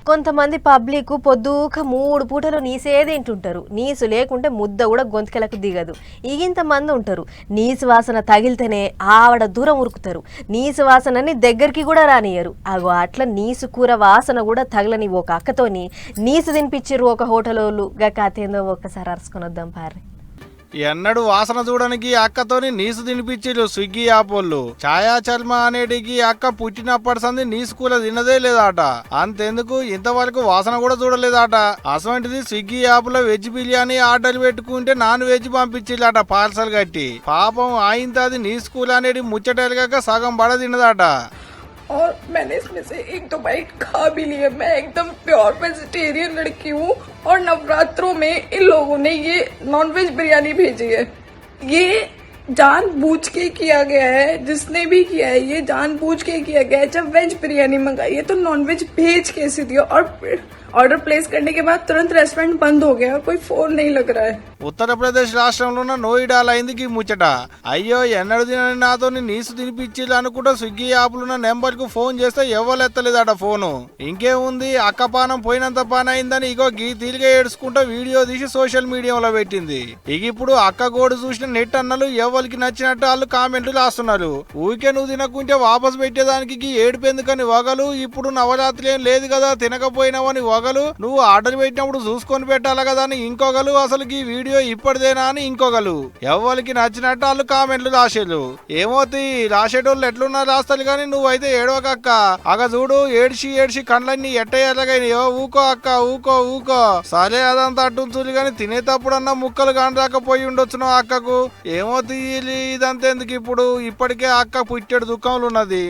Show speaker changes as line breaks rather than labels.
కొంతమంది పబ్లిక్ పొద్దుక 3 పూటలు నీసే తింటుంటారు. నీసు లేకుంటే ముద్ద కూడా గొంతుకెలకు దిగదు. ఇంతమంది ఉంటారు. నీసు వాసన తగిలితేనే ఆవిడ దూరం ఉరుకుతారు. నీసు వాసనని దగ్గరికి కూడా రానియరు. అగో అట్లా నీసు కూర వాసన కూడా తగలని ఒక అక్కతోని నీసు తినిపించారు ఒక హోటల్ వాళ్ళు. గా కథేందో ఒక్కసారి అరుచుకొని వద్దాం పారి.
ఎన్నడు వాసన చూడడానికి అక్కతోని నీసు తినిపించిరు స్విగ్గీ యాపోళ్ళు. ఛాయా చల్మ అనేటికి అక్క పుట్టినప్పటి సంది నీసు కూర తినదే లేదాట. అంతెందుకు ఇంతవరకు వాసన కూడా చూడలేదాట. అసొంటిది స్విగ్గీ యాప్ లో వెజ్ బిర్యానీ ఆర్డర్ పెట్టుకుంటే నాన్ వెజ్ పంపించిల్లట పార్సల్ కట్టి. పాపం ఆయింతది నీసు కూర అనేది ముచ్చటలుగాక సగం బడ తినదాట.
और मैंने इसमें से 1-2 बाइट खा भी लिए। मैं एकदम प्योर वेजिटेरियन लड़की हूँ और नवरात्रों में इन लोगों ने ये नॉनवेज बिरयानी भेजी है। ये जानबूझ के किया गया है, जिसने भी किया है ये जानबूझ के किया गया है। जब वेज बिरयानी मंगाई है तो नॉनवेज भेज कैसे दिया, और ऑर्डर प्लेस करने के बाद तुरंत रेस्टोरेंट बंद हो गया और कोई फोन नहीं लग रहा है।
ఉత్తరప్రదేశ్ రాష్ట్రంలో నోయిడాల అయింది ముచ్చట. అయ్యో ఎన్నడు తినని నాతో నీసు తినిపించిల్లు అనుకుంటా స్విగ్గీ యాప్లున్న నెంబర్ కు ఫోన్ చేస్తే ఎవరు ఎత్తలేదట ఫోను. ఇంకేముంది అక్క పానం పోయినంత పాన అయిందని ఇగో గీ తీరిగా ఏడ్చుకుంటా వీడియో తీసి సోషల్ మీడియాలో పెట్టింది. ఇక ఇప్పుడు అక్క గోడు చూసిన నెట్ అన్నలు ఎవరికి నచ్చినట్టు వాళ్ళు కామెంట్లు రాస్తున్నారు. ఊరికే నువ్వు తినకుంటే వాపస్ పెట్టేదానికి ఏడిపోయిందుకని వగలు. ఇప్పుడు నవరాత్రి ఏం లేదు కదా తినకపోయినావని వగలు. నువ్వు ఆర్డర్ పెట్టినప్పుడు చూసుకొని పెట్టాలి కదా అని ఇంకొకలు. అసలు ఈ వీడియో ఇప్పటిదేనా అని ఇంకొకరు. ఎవరికి నచ్చినట్టు వాళ్ళు కామెంట్లు రాసేళ్ళు. ఏమోతి రాసేటోళ్ళు ఎట్లున్నా రాస్తారు కానీ నువ్వైతే ఏడవకక్క. అగ చూడు ఏడ్చి ఏడ్చి కళ్ళన్నీ ఎట్టయ్యాలగాయో. ఊకో అక్క ఊకో ఊకో. సరే అదంతా అట్టుంచులు కానీ తినేటప్పుడన్నా ముక్కలు కానరాకపోయి ఉండొచ్చును అక్కకు. ఏమో తీయాలి ఇదంతా ఎందుకు ఇప్పుడు. ఇప్పటికే అక్క పుట్టేడు దుఃఖంలో ఉన్నది.